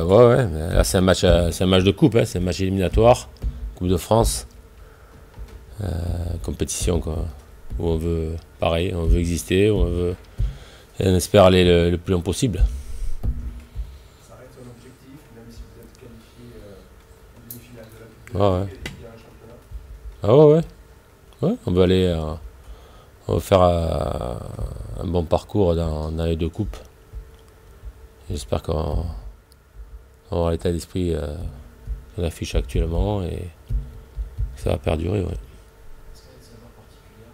Ouais, mais là c'est un match de coupe, hein, c'est un match éliminatoire, Coupe de France, compétition quoi, où on veut, pareil, on veut exister, et on espère aller le plus loin possible. Ça reste un objectif, même si vous êtes qualifié en demi-finale de la Coupe de Ouais, la ouais. Ligue et il y a un championnat. Ah ouais, on veut aller, on va faire un bon parcours dans les deux coupes. J'espère qu'on aura l'état d'esprit qu'on affiche actuellement et que ça va perdurer. Ouais. Est-ce qu'il y a des saveurs particulières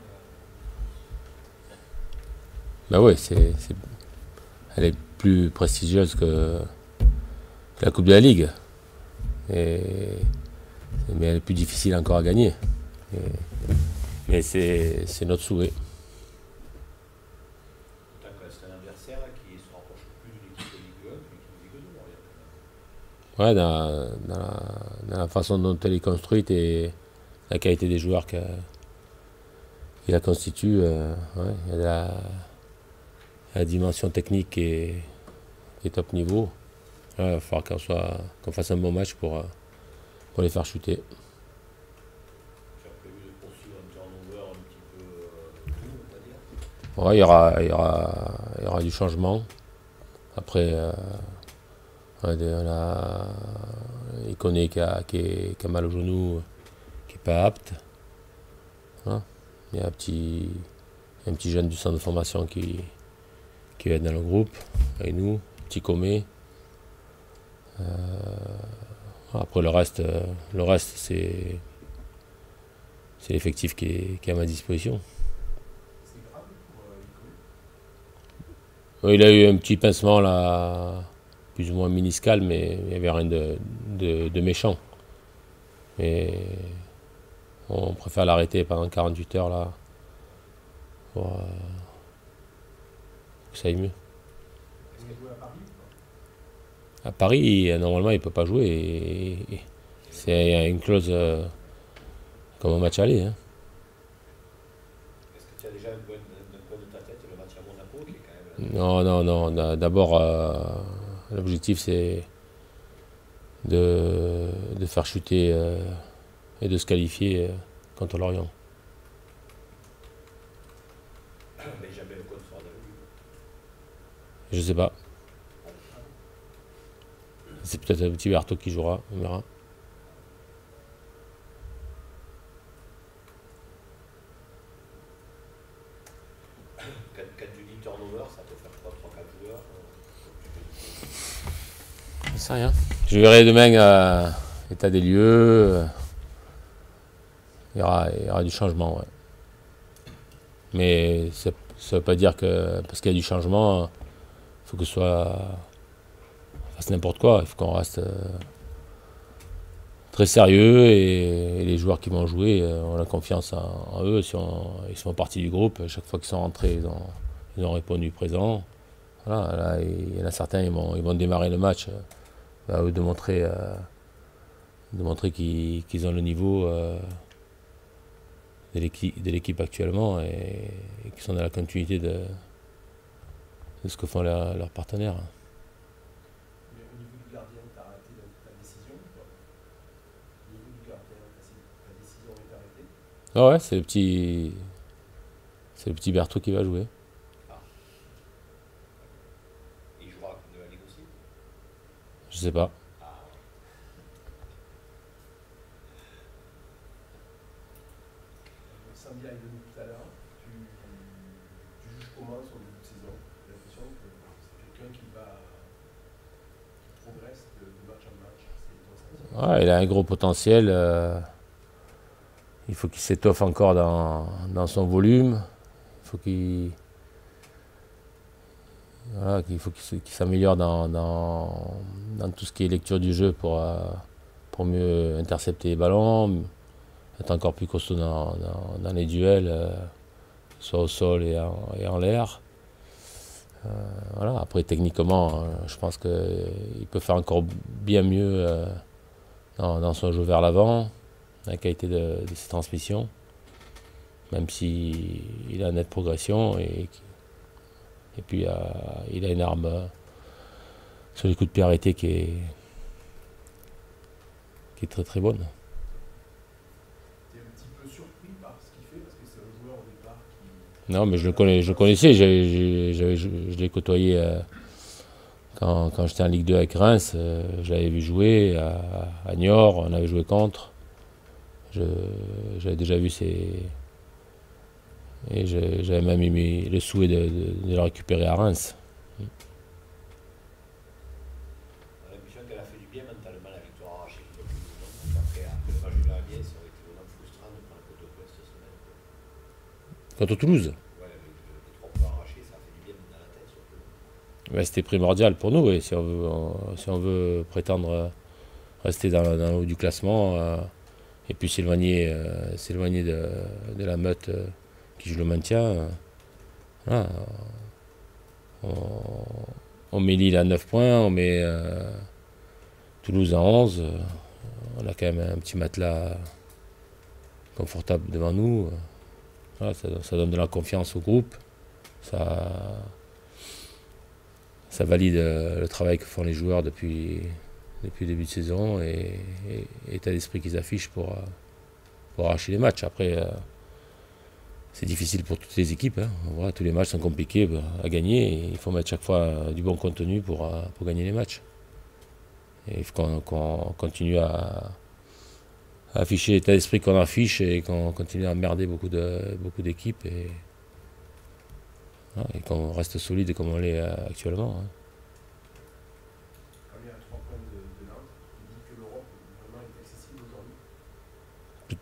Bah ouais, elle est plus prestigieuse que la Coupe de la Ligue. Mais elle est plus difficile encore à gagner. Mais c'est notre souhait. C'est un adversaire qui se rapproche plus d'une équipe de Ligue 1 qu'une équipe de Ligue 2. Ouais, dans la façon dont elle est construite et la qualité des joueurs qui la constituent, ouais, il y a la dimension technique qui est top niveau. Là, il va falloir qu'on fasse un bon match pour les faire chuter. Tu as prévu de poursuivre un turnover un petit peu tout, on va dire. Ouais, il y aura du changement. Après, on a Iconé qui a mal au genou, qui n'est pas apte. Hein. Il y a un petit jeune du centre de formation qui va être dans le groupe, avec nous, petit Comé. Après le reste c'est l'effectif qui est à ma disposition. C'est grave pour Iconé. Il a eu un petit pincement là, plus ou moins miniscal, mais il n'y avait rien de méchant. Mais on préfère l'arrêter pendant 48 heures là pour que ça aille mieux. Est-ce qu'il joue à Paris ou pas? À Paris, normalement, il ne peut pas jouer. C'est une clause comme un match aller. Hein. Est-ce que tu as déjà un coin de ta tête le match à Monaco qui est quand même. Non. D'abord, l'objectif, c'est de faire chuter et de se qualifier contre l'Orient. Benjamin Lecomte sera dans le but. Je sais pas. C'est peut-être un petit Berthaud qui jouera, on verra. Quand tu dis turnover, ça peut faire quoi, 3-4 joueurs Je sais rien. Je verrai demain l'état des lieux. Il y aura du changement, ouais. Mais ça ne veut pas dire que parce qu'il y a du changement, il faut que ce soit fasse n'importe quoi. Il faut qu'on reste très sérieux et les joueurs qui vont jouer, on a confiance en eux. Ils font partie du groupe. Chaque fois qu'ils sont rentrés, ils ont répondu présent. Voilà, là, il y en a certains, ils vont démarrer le match. À eux de montrer qu'ils ont le niveau de l'équipe actuellement et qu'ils sont dans la continuité de ce que font leurs partenaires. Mais au niveau du gardien, tu as arrêté ta décision ou pas? Au niveau du gardien, ta décision est arrêtée? Ah ouais, c'est le petit Berthaud qui va jouer. Il jouera la Coupe de la Ligue aussi. Je sais pas. Sambia est venu tout à l'heure. Tu juges comment son début de saison? J'ai l'impression que c'est quelqu'un qui progresse de match en match. C'est ton sentiment? Ouais, il a un gros potentiel. Il faut qu'il s'étoffe encore dans son volume. Il faut qu'il s'améliore dans tout ce qui est lecture du jeu pour mieux intercepter les ballons, être encore plus costaud dans les duels, soit au sol et en l'air. Voilà. Après, techniquement, je pense qu'il peut faire encore bien mieux dans son jeu vers l'avant, la qualité de ses transmissions, même s'il a une nette progression. Et puis, il a une arme sur les coups de pied arrêtés qui qui est très très bonne. Tu es un petit peu surpris par ce qu'il fait parce que c'est un joueur au départ qui. Non, mais je le connaissais, je l'ai côtoyé quand j'étais en Ligue 2 avec Reims, je l'avais vu jouer à Niort, on avait joué contre. J'avais déjà vu et j'avais même eu le souhait de le récupérer à Reims. On a l'impression qu'elle a fait du bien mentalement la victoire arrachée. Après le match de l'Arabie, ça aurait été vraiment frustrant de prendre la côte ouest cette semaine. Contre Toulouse, Ouais, avec les 3 points arrachés, ça fait du bien dans la tête surtout. ouais, c'était primordial pour nous, et si on veut prétendre rester dans le haut du classement, et puis s'éloigner de la meute qui joue le maintien. Voilà. On met Lille à 9 points, on met Toulouse à 11. On a quand même un petit matelas confortable devant nous. Voilà, ça donne de la confiance au groupe. Ça valide le travail que font les joueurs depuis le début de saison et l'état d'esprit qu'ils affichent pour arracher les matchs. Après, c'est difficile pour toutes les équipes. Hein. Voilà, tous les matchs sont compliqués à gagner. Et il faut mettre chaque fois du bon contenu pour gagner les matchs. Et il faut qu'on continue à afficher l'état d'esprit qu'on affiche et qu'on continue à emmerder beaucoup d'équipes et qu'on reste solide comme on l'est actuellement. Hein. Comme il y a 3 points de Nantes, il dit que l'Europe vraiment est accessible aujourd'hui.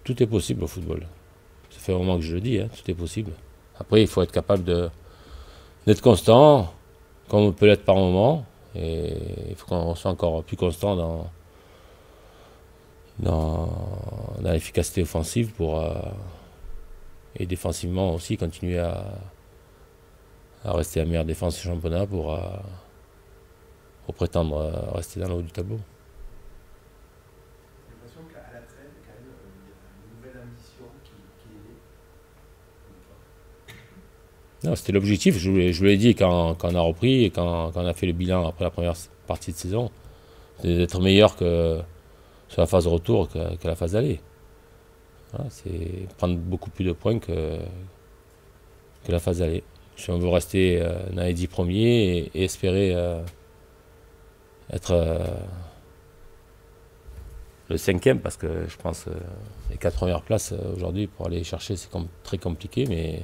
Tout est possible au football. Ça fait un moment que je le dis, hein, tout est possible. Après, il faut être capable d'être constant, comme on peut l'être par moment. Et il faut qu'on soit encore plus constant dans l'efficacité offensive et défensivement aussi continuer à rester la meilleure défense du championnat pour prétendre rester dans le haut du tableau. J'ai l'impression qu'à la trêve, quand même, il y a une nouvelle ambition qui est née. Non, c'était l'objectif, je vous l'ai dit quand on a repris et quand on a fait le bilan après la première partie de saison, d'être meilleur que sur la phase de retour que la phase d'aller. Voilà, c'est prendre beaucoup plus de points que la phase d'aller. Si on veut rester dans les 10 premiers et espérer être le 5e, parce que je pense les 4 premières places aujourd'hui pour aller chercher c'est très compliqué, mais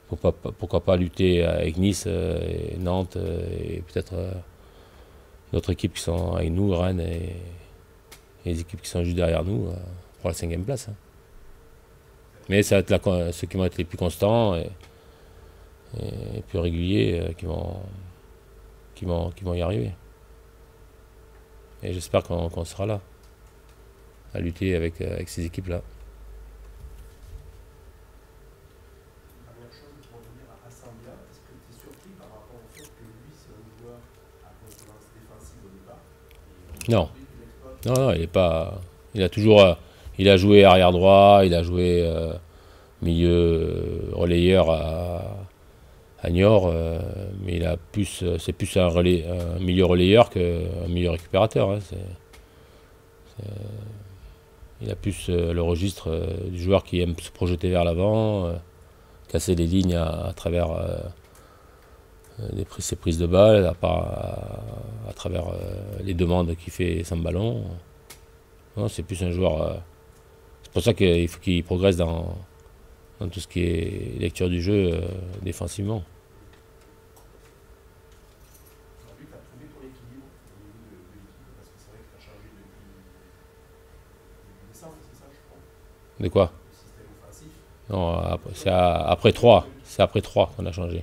pourquoi pas lutter avec Nice et Nantes et peut-être d'autres équipes qui sont avec nous, Rennes et les équipes qui sont juste derrière nous pour la 5e place. Hein. Mais ça va être ceux qui vont être les plus constants et plus réguliers qui vont y arriver. Et j'espère qu'on sera là, à lutter avec ces équipes-là. Dernière chose, pour revenir à Sambia, est-ce que tu es surpris par rapport au fait que lui, c'est un joueur à consonance défensive au départ? Non. Non, il est pas. Il a joué arrière droit, il a joué milieu relayeur à Niort, mais c'est plus un milieu relayeur qu'un milieu récupérateur. Hein. Il a plus le registre du joueur qui aime se projeter vers l'avant, casser les lignes à travers ses prises de balles, à travers les demandes qu'il fait sans ballon. Non, c'est plus un joueur. C'est pour ça qu'il faut qu'il progresse dans tout ce qui est lecture du jeu défensivement. Aujourd'hui, tu as trouvé ton équilibre au niveau de l'équipe, parce que c'est vrai que tu as changé depuis décembre, c'est ça, je crois. De quoi? Le système offensif. Non, c'est après 3. C'est après 3 qu'on a changé.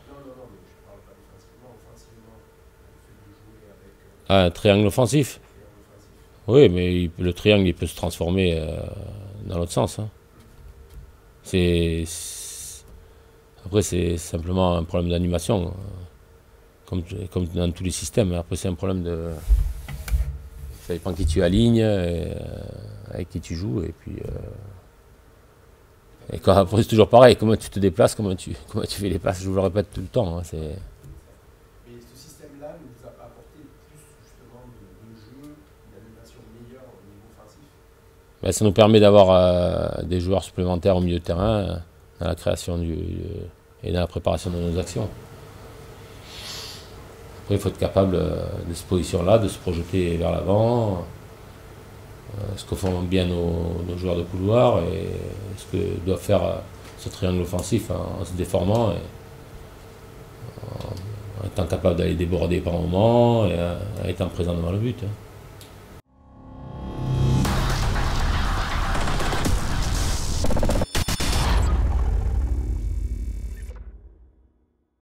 Non, mais je parle pas défensivement, offensivement. Le fait de jouer avec Un triangle offensif? triangle offensif. Oui, mais le triangle il peut se transformer dans l'autre sens. Hein. Après, c'est simplement un problème d'animation, comme dans tous les systèmes. Après, c'est un problème de. Ça dépend qui tu alignes, avec qui tu joues, et puis. Et après, c'est toujours pareil. Comment tu te déplaces, comment tu fais les passes. Je vous le répète tout le temps. Hein, Mais ce système-là ne nous a pas apporté plus justement de jeu, d'animation création meilleure au niveau offensif? Ben, ça nous permet d'avoir des joueurs supplémentaires au milieu de terrain dans la création et dans la préparation de nos actions. Après, il faut être capable de cette position-là, de se projeter vers l'avant, ce que font bien nos joueurs de couloir et ce que doit faire ce triangle offensif en se déformant et en étant capable d'aller déborder par moment et en étant présent devant le but.